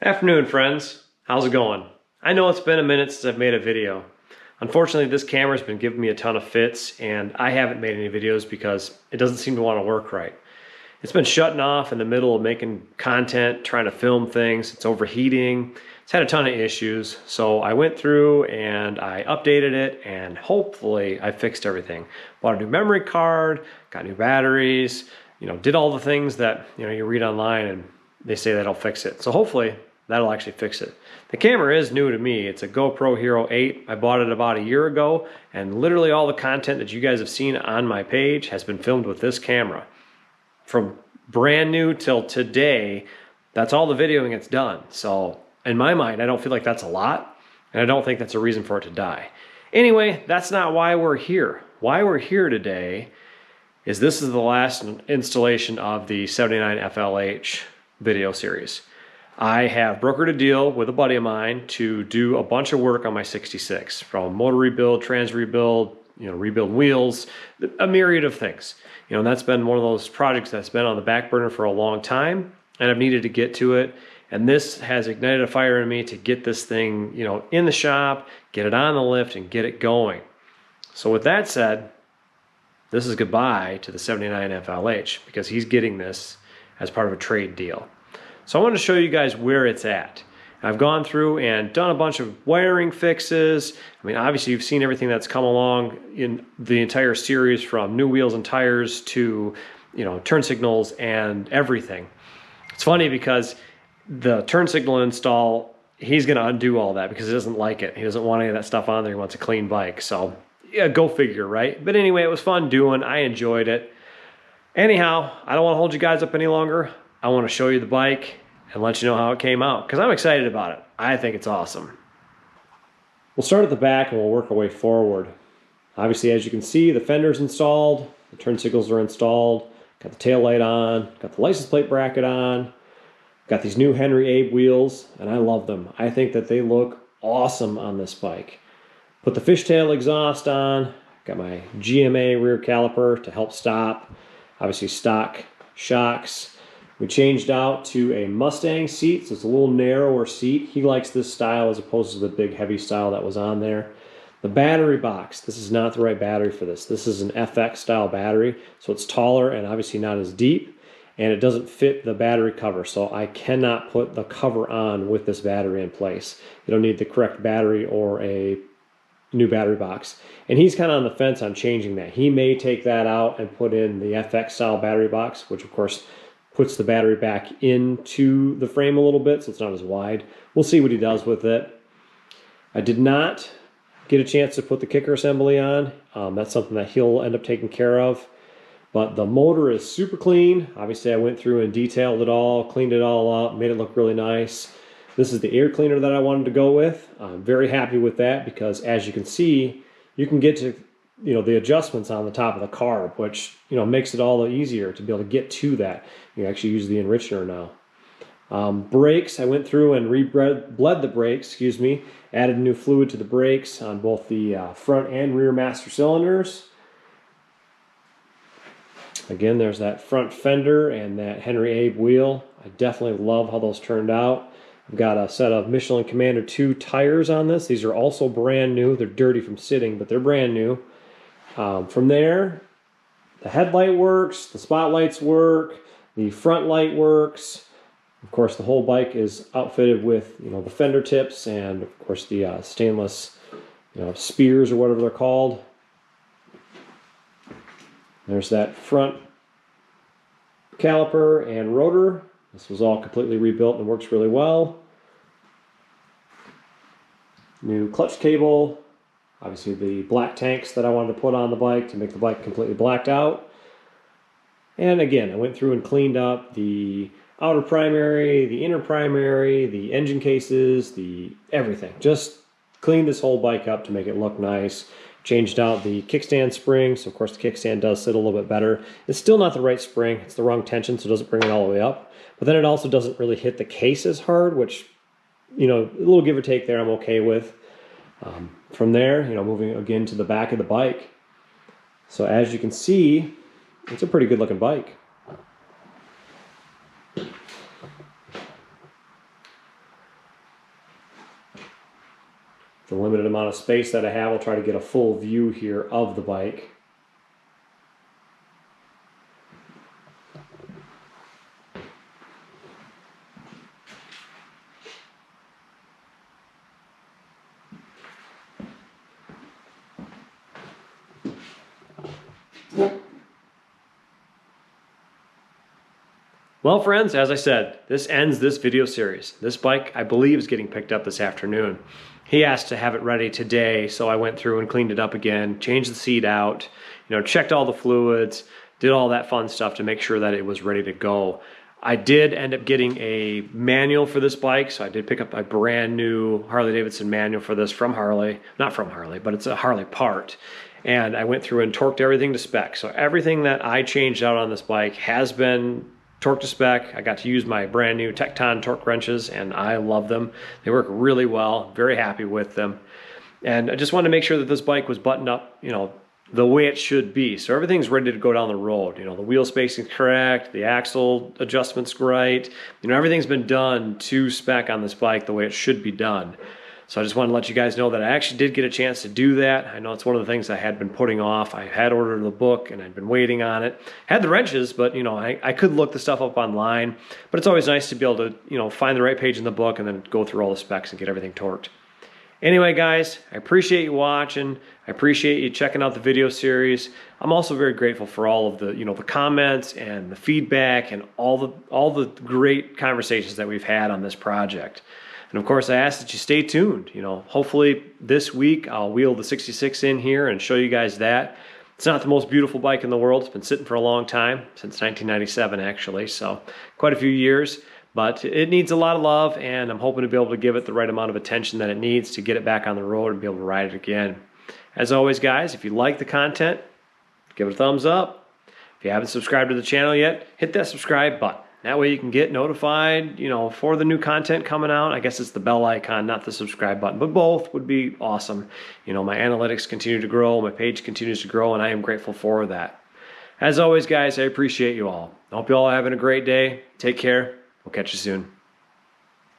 Afternoon, friends. How's it going? I know it's been a minute since I've made a video. Unfortunately, this camera's been giving me a ton of fits, and I haven't made any videos because it doesn't seem to want to work right. It's been shutting off in the middle of making content, trying to film things. It's overheating. It's had a ton of issues. So I went through and I updated it, and hopefully I fixed everything. Bought a new memory card, got new batteries, did all the things that you read online and they say that'll fix it. So hopefully that'll actually fix it. The camera is new to me. It's a GoPro Hero 8. I bought it about a year ago, and literally all the content that you guys have seen on my page has been filmed with this camera. From brand new till today, that's all the videoing it's done. So in my mind, I don't feel like that's a lot, and I don't think that's a reason for it to die. Anyway, that's not why we're here. Why we're here today is this is the last installation of the 79 FLH video series. I have brokered a deal with a buddy of mine to do a bunch of work on my 66, from motor rebuild, trans rebuild, rebuild wheels, a myriad of things. That's been one of those projects that's been on the back burner for a long time, and I've needed to get to it. And this has ignited a fire in me to get this thing, in the shop, get it on the lift, and get it going. So with that said, this is goodbye to the 79 FLH because he's getting this as part of a trade deal. So I want to show you guys where it's at. I've gone through and done a bunch of wiring fixes. I mean, obviously you've seen everything that's come along in the entire series, from new wheels and tires to, turn signals and everything. It's funny because the turn signal install, he's going to undo all that because he doesn't like it. He doesn't want any of that stuff on there. He wants a clean bike. So yeah, go figure, right? But anyway, it was fun doing. I enjoyed it. Anyhow, I don't want to hold you guys up any longer. I want to show you the bike and let you know how it came out because I'm excited about it. I think it's awesome. We'll start at the back and we'll work our way forward. Obviously, as you can see, the fender's installed, the turn signals are installed, got the tail light on, got the license plate bracket on, got these new Henry Abe wheels, and I love them. I think that they look awesome on this bike. Put the fishtail exhaust on, got my GMA rear caliper to help stop, obviously stock shocks. We changed out to a Mustang seat, so it's a little narrower seat. He likes this style as opposed to the big heavy style that was on there. The battery box, this is not the right battery for this. This is an FX style battery, so it's taller and obviously not as deep, and it doesn't fit the battery cover, so I cannot put the cover on with this battery in place. You don't need the correct battery or a new battery box. And he's kind of on the fence on changing that. He may take that out and put in the FX style battery box, which of course puts the battery back into the frame a little bit so it's not as wide. We'll see what he does with it. I did not get a chance to put the kicker assembly on. That's something that he'll end up taking care of. But the motor is super clean. Obviously I went through and detailed it all, cleaned it all up, made it look really nice. This is the air cleaner that I wanted to go with. I'm very happy with that because, as you can see, you can get to the adjustments on the top of the carb, which makes it all the easier to be able to get to that. You actually use the enricher now. Brakes, I went through and bled the brakes, added new fluid to the brakes on both the front and rear master cylinders. Again, there's that front fender and that Henry Abe wheel. I definitely love how those turned out. I've got a set of Michelin Commander 2 tires on this. These are also brand new. They're dirty from sitting, but they're brand new. From there, the headlight works, the spotlights work, the front light works. Of course, the whole bike is outfitted with the fender tips and of course the stainless spears or whatever they're called. There's that front caliper and rotor. This was all completely rebuilt and works really well. New clutch cable. Obviously the black tanks that I wanted to put on the bike to make the bike completely blacked out. And again, I went through and cleaned up the outer primary, the inner primary, the engine cases, everything. Just cleaned this whole bike up to make it look nice. Changed out the kickstand spring, so of course the kickstand does sit a little bit better. It's still not the right spring, it's the wrong tension, so it doesn't bring it all the way up. But then it also doesn't really hit the case as hard, which, a little give or take there I'm okay with. From there, moving again to the back of the bike. So as you can see, it's a pretty good looking bike. The limited amount of space that I have, I'll try to get a full view here of the bike. Well, friends, as I said, this ends this video series. This bike, I believe, is getting picked up this afternoon. He asked to have it ready today, so I went through and cleaned it up again, changed the seat out, checked all the fluids, did all that fun stuff to make sure that it was ready to go. I did end up getting a manual for this bike, so I did pick up a brand new Harley Davidson manual for this from Harley. Not from Harley, but it's a Harley part. And I went through and torqued everything to spec. So everything that I changed out on this bike has been torque to spec. I got to use my brand new Tecton torque wrenches, and I love them. They work really well. Very happy with them. And I just wanted to make sure that this bike was buttoned up, the way it should be. So everything's ready to go down the road. The wheel spacing's correct, the axle adjustment's right. Everything's been done to spec on this bike the way it should be done. So I just wanted to let you guys know that I actually did get a chance to do that. I know it's one of the things I had been putting off. I had ordered the book and I'd been waiting on it. Had the wrenches, but I could look the stuff up online. But it's always nice to be able to find the right page in the book and then go through all the specs and get everything torqued. Anyway, guys, I appreciate you watching. I appreciate you checking out the video series. I'm also very grateful for all of the the comments and the feedback and all the great conversations that we've had on this project. And of course, I ask that you stay tuned. Hopefully this week I'll wheel the 66 in here and show you guys that. It's not the most beautiful bike in the world. It's been sitting for a long time, since 1997 actually, so quite a few years. But it needs a lot of love, and I'm hoping to be able to give it the right amount of attention that it needs to get it back on the road and be able to ride it again. As always, guys, if you like the content, give it a thumbs up. If you haven't subscribed to the channel yet, hit that subscribe button. That way you can get notified, for the new content coming out. I guess it's the bell icon, not the subscribe button, but both would be awesome. My analytics continue to grow, my page continues to grow, and I am grateful for that. As always, guys, I appreciate you all. I hope you all are having a great day. Take care. We'll catch you soon.